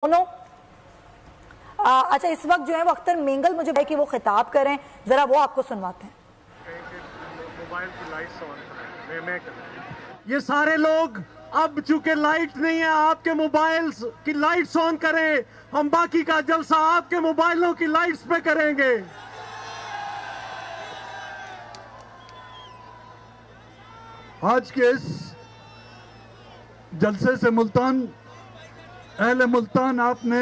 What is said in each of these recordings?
दोनों अच्छा इस वक्त जो है वो अख्तर मेंगल मुझे भाई कि वो खिताब करें, जरा वो आपको सुनवाते हैं। मोबाइल की लाइट्स ऑन करें। ये सारे लोग अब चूंकि लाइट नहीं है आपके मोबाइल की लाइट्स ऑन करें। हम बाकी का जलसा आपके मोबाइलों की लाइट्स पे करेंगे। आज के इस जलसे से मुल्तान, अहले मुल्तान, आपने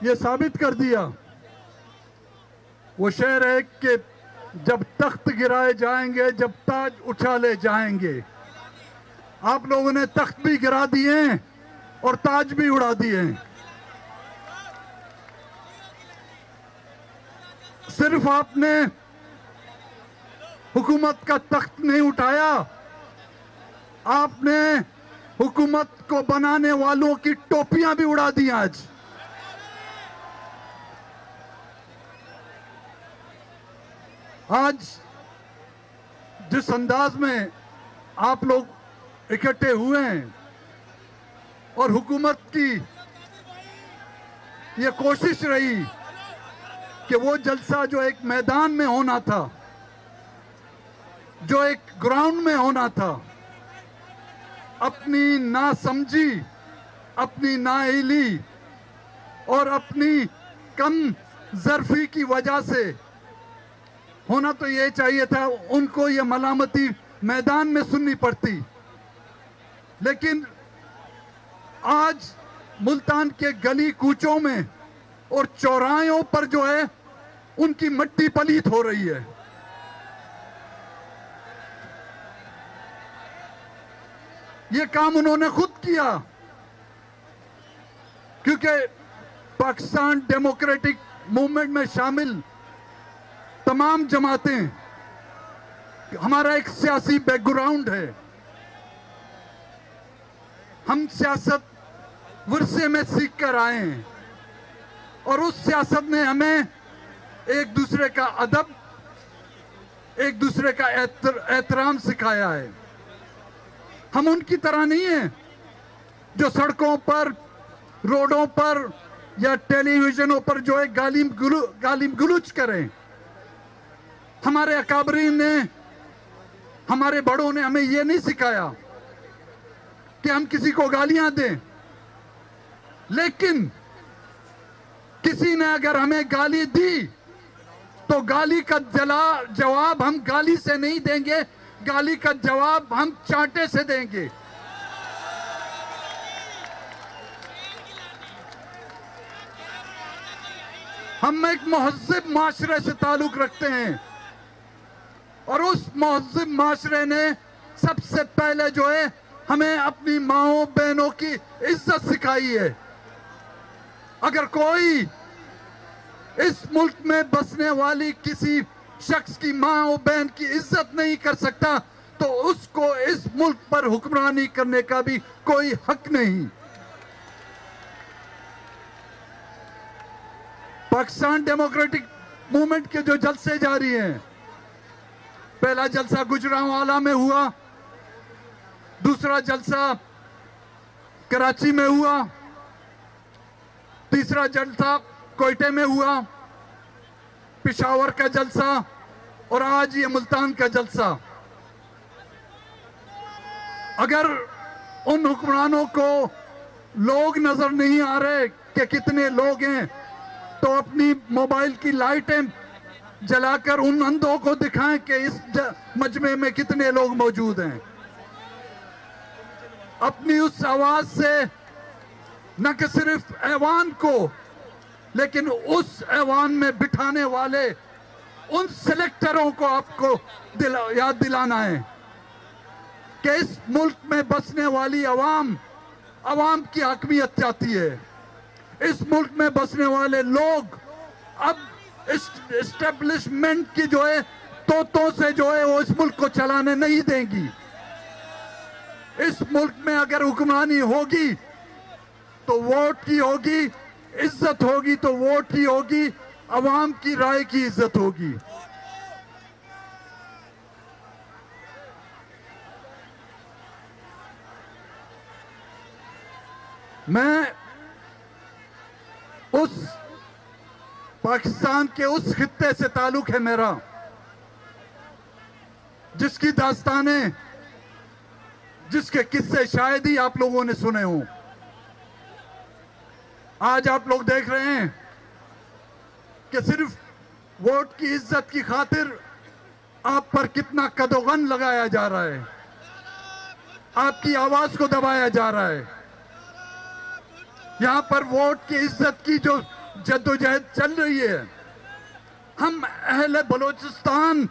ये साबित कर दिया वो शेर है कि जब तख्त गिराए जाएंगे, जब ताज उछाले जाएंगे। आप लोगों ने तख्त भी गिरा दिए और ताज भी उड़ा दिए। सिर्फ आपने हुकूमत का तख्त नहीं उठाया, आपने हुकूमत को बनाने वालों की टोपियां भी उड़ा दी। आज जिस अंदाज में आप लोग इकट्ठे हुए हैं और हुकूमत की ये कोशिश रही कि वो जलसा जो एक मैदान में होना था, जो एक ग्राउंड में होना था, अपनी नासमझी, अपनी नाअहली और अपनी कम ज़र्फी की वजह से होना तो ये चाहिए था, उनको ये मलामती मैदान में सुननी पड़ती। लेकिन आज मुल्तान के गली कूचों में और चौराहों पर जो है उनकी मट्टी पलीत हो रही है। ये काम उन्होंने खुद किया क्योंकि पाकिस्तान डेमोक्रेटिक मूवमेंट में शामिल तमाम जमातें, हमारा एक सियासी बैकग्राउंड है। हम सियासत विरसे में सीख कर आए हैं और उस सियासत ने हमें एक दूसरे का अदब, एक दूसरे का एहतराम सिखाया है। हम उनकी तरह नहीं हैं जो सड़कों पर, रोडों पर या टेलीविजनों पर जो है गालिम गलूच करें। हमारे अकाबरीन ने, हमारे बड़ों ने हमें यह नहीं सिखाया कि हम किसी को गालियां दें, लेकिन किसी ने अगर हमें गाली दी तो गाली का जवाब हम गाली से नहीं देंगे, गाली का जवाब हम चांटे से देंगे। हम एक महज़्ज़ब माशरे से ताल्लुक रखते हैं और उस महज़्ज़ब माशरे ने सबसे पहले जो है हमें अपनी माओ बहनों की इज्जत सिखाई है। अगर कोई इस मुल्क में बसने वाली किसी शख्स की माँ और बहन की इज्जत नहीं कर सकता तो उसको इस मुल्क पर हुक्मरानी करने का भी कोई हक नहीं। पाकिस्तान डेमोक्रेटिक मूवमेंट के जो जलसे जारी हैं, पहला जलसा गुजरांवाला में हुआ, दूसरा जलसा कराची में हुआ, तीसरा जलसा कोयटे में हुआ, पेशावर का जलसा और आज ये मुल्तान का जलसा। अगर उन हुक्मरानों को लोग नजर नहीं आ रहे कि कितने लोग हैं तो अपनी मोबाइल की लाइटें जलाकर उन अंधों को दिखाएं कि इस मजमे में कितने लोग मौजूद हैं। अपनी उस आवाज से न कि सिर्फ ऐवान को लेकिन उस ऐवान में बिठाने वाले उन सिलेक्टरों को आपको याद दिलाना है कि इस मुल्क में बसने वाली अवाम की हकमियत चाहती है। इस मुल्क में बसने वाले लोग अब एस्टेब्लिशमेंट की जो है तोतों से जो है वो इस मुल्क को चलाने नहीं देंगी। इस मुल्क में अगर हुक्मरानी होगी तो वोट की होगी, इज्जत होगी तो वोट की होगी, अवाम की राय की इज्जत होगी। मैं उस पाकिस्तान के उस खित्ते से ताल्लुक है मेरा जिसकी दास्तानें, जिसके किस्से शायद ही आप लोगों ने सुने हों। आज आप लोग देख रहे हैं कि सिर्फ वोट की इज्जत की खातिर आप पर कितना कदोगन लगाया जा रहा है, आपकी आवाज को दबाया जा रहा है। यहां पर वोट की इज्जत की जो जद्दोजहद चल रही है, हम अहले बलोचिस्तान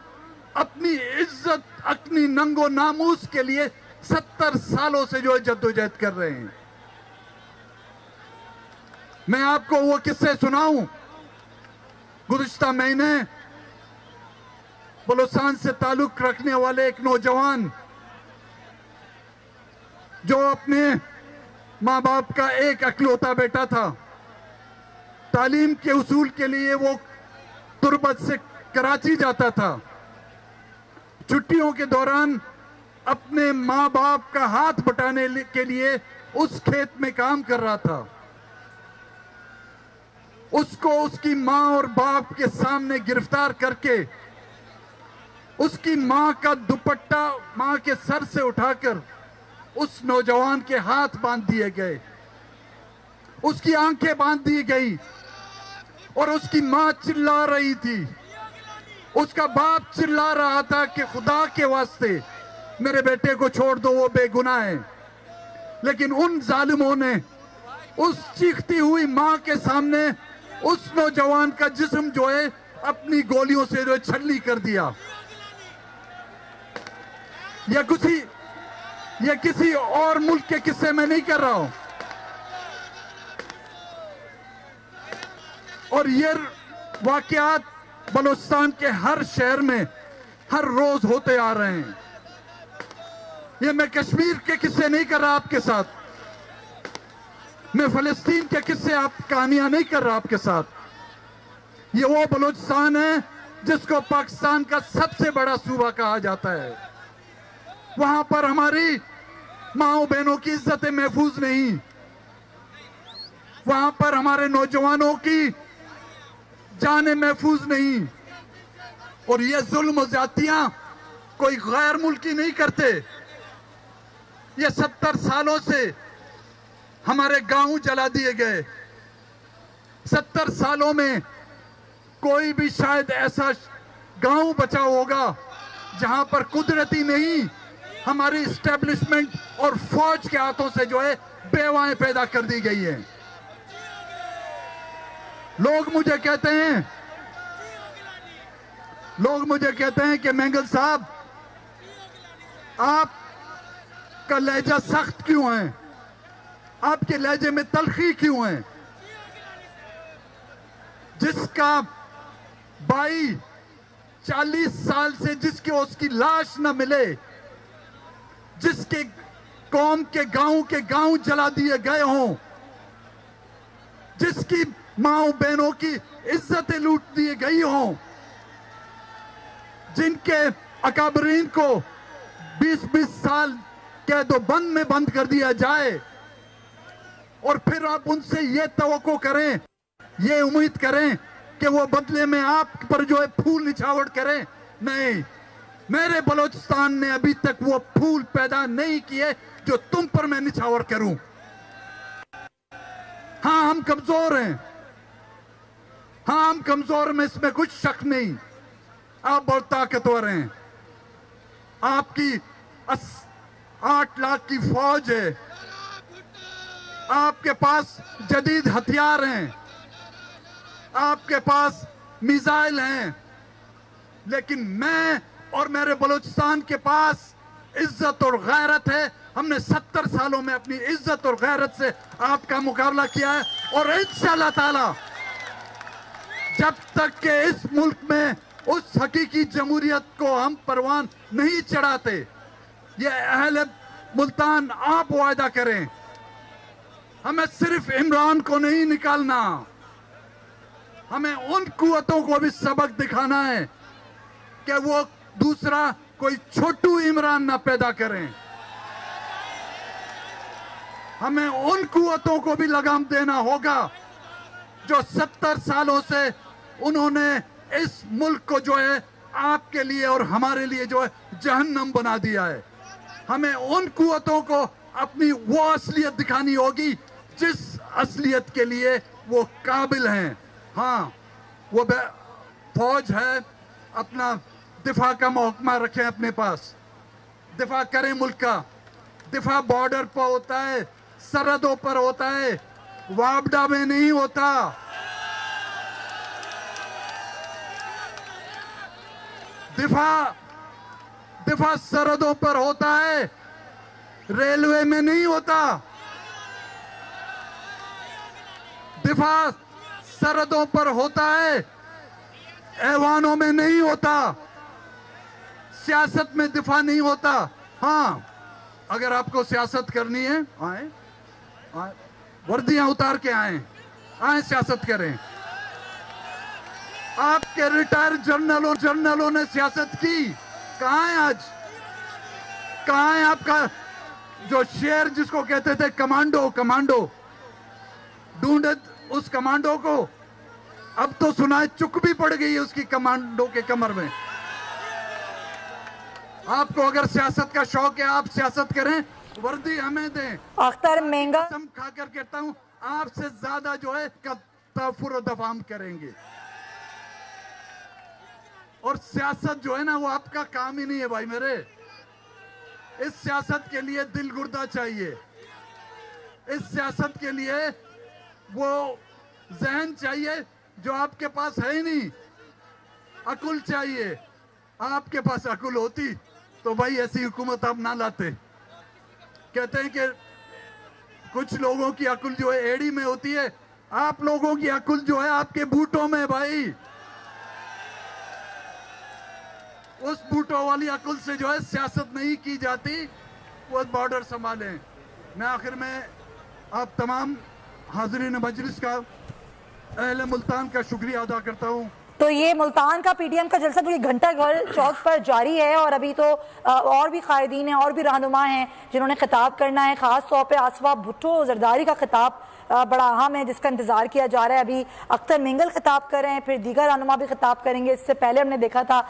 अपनी इज्जत, अपनी नंगो नामूस के लिए 70 सालों से जो है जद्दोजहद कर रहे हैं। मैं आपको वो किस्से सुनाऊं। गुज़िश्ता महीने बलोचिस्तान से ताल्लुक रखने वाले एक नौजवान जो अपने माँ बाप का एक अकलौता बेटा था, तालीम के उसूल के लिए वो तुर्बत से कराची जाता था। छुट्टियों के दौरान अपने माँ बाप का हाथ बटाने के लिए उस खेत में काम कर रहा था। उसको उसकी माँ और बाप के सामने गिरफ्तार करके उसकी माँ का दुपट्टा माँ के सर से उठाकर उस नौजवान के हाथ बांध दिए गए, उसकी आंखें बांध दी गई और उसकी माँ चिल्ला रही थी, उसका बाप चिल्ला रहा था कि खुदा के वास्ते मेरे बेटे को छोड़ दो, वो बेगुनाह है। लेकिन उन जालिमों ने उस चीखती हुई माँ के सामने उस नौजवान का जिस्म जो है अपनी गोलियों से जो छल्ली कर दिया। यह किसी और मुल्क के किस्से में नहीं कर रहा हूं। और ये वाकयात बलोचिस्तान के हर शहर में हर रोज होते आ रहे हैं। ये मैं कश्मीर के किस्से नहीं कर रहा आपके साथ, मैं फलस्तीन के किस्से कहानियां नहीं कर रहा आपके साथ। ये वो बलोचिस्तान है जिसको पाकिस्तान का सबसे बड़ा सूबा कहा जाता है। वहां पर हमारी माओ बहनों की इज्जतें महफूज नहीं, वहां पर हमारे नौजवानों की जानें महफूज नहीं। और ये जुल्म और ज्यादतियां कोई गैर मुल्की नहीं करते। ये 70 सालों से हमारे गांव जला दिए गए। 70 सालों में कोई भी शायद ऐसा गांव बचा होगा जहां पर कुदरती नहीं हमारी इस्टेब्लिशमेंट और फौज के हाथों से जो है बेवाएं पैदा कर दी गई है। लोग मुझे कहते हैं कि मेंगल साहब आपका लहजा सख्त क्यों है, आपके लहजे में तलखी क्यों है। जिसका भाई 40 साल से जिसके उसकी लाश न मिले, जिसके कौम के गांव जला दिए गए हों, जिसकी माओ बहनों की इज्जतें लूट दी गई हों, जिनके अकाबरीन को 20-20 साल कैदो बंद में बंद कर दिया जाए और फिर आप उनसे ये तवक्को करें, ये उम्मीद करें कि वो बदले में आप पर जो है फूल निछावर करें। नहीं, मेरे बलोचिस्तान ने अभी तक वो फूल पैदा नहीं किए जो तुम पर मैं निछावर करूं। हाँ, हम कमजोर हैं, हाँ हम कमजोर में इसमें कुछ शक नहीं। आप बहुत ताकतवर हैं, आपकी 8 लाख की फौज है, आपके पास जदीद हथियार हैं, आपके पास मिसाइल हैं, लेकिन मैं और मेरे बलूचिस्तान के पास इज्जत और गैरत है। हमने 70 सालों में अपनी इज्जत और गैरत से आपका मुकाबला किया है और इंशाअल्लाह ताला जब तक के इस मुल्क में उस हकीकी जमहूरियत को हम परवान नहीं चढ़ाते, ये अहले मुल्तान आप वायदा करें, हमें सिर्फ इमरान को नहीं निकालना, हमें उन कुव्वतों को भी सबक दिखाना है कि वो दूसरा कोई छोटू इमरान ना पैदा करें। हमें उन कुव्वतों को भी लगाम देना होगा जो 70 सालों से उन्होंने इस मुल्क को जो है आपके लिए और हमारे लिए जो है जहन्नम बना दिया है। हमें उन कुव्वतों को अपनी वो असलियत दिखानी होगी जिस असलियत के लिए वो काबिल हैं। हाँ, वो फौज है, अपना दिफा का महकमा रखें अपने पास, दिफा करें मुल्क का। दिफा बॉर्डर पर होता है, सरहदों पर होता है, वापडा में नहीं होता। दिफा सरहदों पर होता है, रेलवे में नहीं होता। दिफा सरहदों पर होता है, ऐवानों में नहीं होता। सियासत में दिफा नहीं होता। हाँ, अगर आपको सियासत करनी है, आए वर्दियां उतार के आए सियासत करें। आपके रिटायर्ड जनरलों ने सियासत की, कहां है आज? कहां है आपका जो शेर जिसको कहते थे कमांडो? ढूंढे उस कमांडो को। अब तो सुनाए चुक भी पड़ गई है उसकी कमांडो के कमर में। आपको अगर सियासत का शौक है, आप सियासत करें, वर्दी हमें दें। अख्तर मेंगल, कसम खाकर कहता हूं, आपसे ज्यादा जो है तफुर दफाम करेंगे। और सियासत जो है ना, वो आपका काम ही नहीं है भाई मेरे। इस सियासत के लिए दिल गुर्दा चाहिए, इस सियासत के लिए वो जहन चाहिए जो आपके पास है ही नहीं। अकुल चाहिए। आपके पास अकुल होती तो भाई ऐसी हुकूमत आप ना लाते। कहते हैं कि कुछ लोगों की अकुल जो है एड़ी में होती है, आप लोगों की अकुल जो है आपके बूटों में भाई। उस बूटों वाली अकुल से जो है सियासत नहीं की जाती। वो बॉर्डर संभालें। मैं आखिर में आप तमाम हाज़रीन मजलिस का, अहले मुल्तान का शुक्रिया अदा करता हूँ। तो ये मुल्तान का पीटीएम का जलसा जो ये घंटा घर चौक पर जारी है, और अभी तो और भी कायदीन हैं और भी रहनुमा हैं जिन्होंने खिताब करना है। खास तौर पे आसफा भुट्टो जरदारी का खिताब बड़ा अहम है, जिसका इंतजार किया जा रहा है। अभी अख्तर मेंगल खिताब कर रहे हैं, फिर दीगर रहनुमा भी खिताब करेंगे। इससे पहले हमने देखा था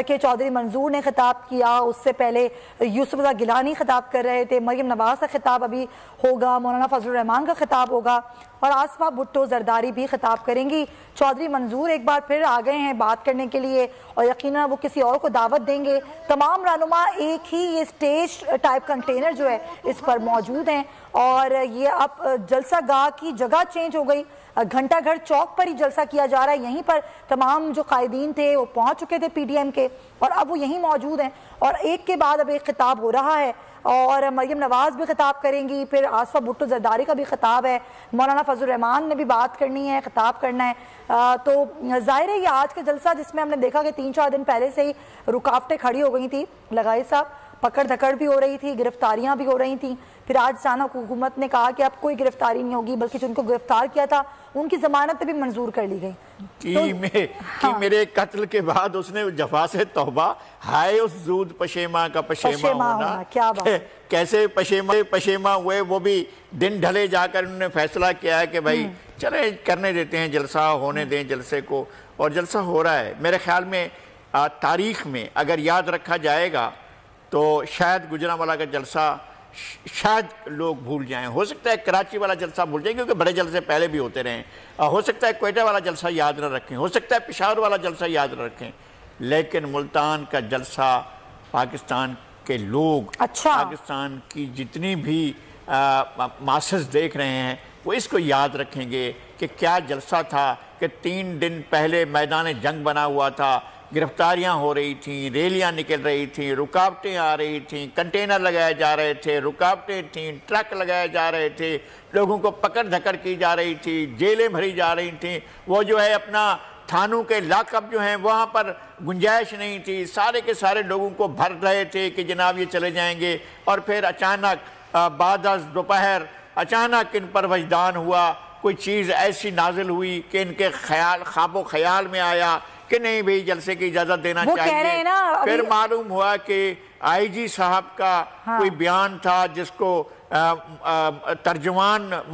कि चौधरी मंजूर ने खिताब किया, उससे पहले यूसुफ रज़ा गिलानी खिताब कर रहे थे, मरियम नवाज का खिताब अभी होगा, मौलाना फजलुर रहमान का खिताब होगा, और आसफा भुट्टो जरदारी भी खिताब करेंगी। चौधरी मंजूर एक बार फिर आ गए हैं बात करने के लिए, और यकीनन वो किसी और को दावत देंगे। तमाम रहनुमा एक ही ये स्टेज टाइप कंटेनर जो है इस पर मौजूद हैं, और ये अब जलसा गाह की जगह चेंज हो गई। घंटा घर चौक पर ही जलसा किया जा रहा है। यहीं पर तमाम जो कायदीन थे वो पहुंच चुके थे पीटीएम के, और अब वो यहीं मौजूद हैं, और एक के बाद अब एक खिताब हो रहा है। और मरियम नवाज भी खिताब करेंगी, फिर आसफा भुट्टो जरदारी का भी खिताब है, मौलाना फजलुर रहमान ने भी बात करनी है, खिताब करना है। तो जाहिर है ये आज का जलसा, जिसमें हमने देखा कि 3-4 दिन पहले से ही रुकावटें खड़ी हो गई थी, लगाई साहब, पकड़ धकड़ भी हो रही थी, गिरफ्तारियां भी हो रही थी। फिर आज अचानक हुकूमत ने कहा कि अब कोई गिरफ्तारी नहीं होगी, बल्कि जिनको गिरफ्तार किया था उनकी जमानत भी मंजूर कर ली गई कि मेरे कत्ल के बाद उसने जफा से तौबा, हाय उस जूद पशेमा का पशेमा होना। क्या बात, कैसे पशेमा हुए। वो भी दिन ढले जाकर उन्होंने फैसला किया है कि भाई चले करने देते हैं, जलसा होने दें जलसे को, और जलसा हो रहा है। मेरे ख्याल में तारीख में अगर याद रखा जाएगा तो शायद गुजरांवाला का जलसा शायद लोग भूल जाएं। हो सकता है कराची वाला जलसा भूल जाएं, क्योंकि बड़े जलसे पहले भी होते रहे। हो सकता है क्वेटा वाला जलसा याद न रखें, हो सकता है पेशावर वाला जलसा याद न रखें, लेकिन मुल्तान का जलसा पाकिस्तान के लोग, पाकिस्तान की जितनी भी मासेस देख रहे हैं वो इसको याद रखेंगे कि क्या जलसा था कि 3 दिन पहले मैदान जंग बना हुआ था, गिरफ्तारियां हो रही थीं, रैलियां निकल रही थीं, रुकावटें आ रही थीं, कंटेनर लगाए जा रहे थे, रुकावटें थीं, ट्रक लगाए जा रहे थे, लोगों को पकड़ धकड़ की जा रही थी, जेलें भरी जा रही थीं। वो जो है अपना थानों के लाकअप जो हैं वहाँ पर गुंजाइश नहीं थी, सारे के सारे लोगों को भर रहे थे कि जनाब ये चले जाएंगे। और फिर अचानक बाद दोपहर अचानक इन पर वजदान हुआ, कोई चीज़ ऐसी नाजिल हुई कि इनके ख्वाबो ख्याल में आया कि नहीं भाई जलसे की इजाज़त देना चाहिए। फिर मालूम हुआ कि आईजी साहब का कोई बयान था जिसको तर्जुमान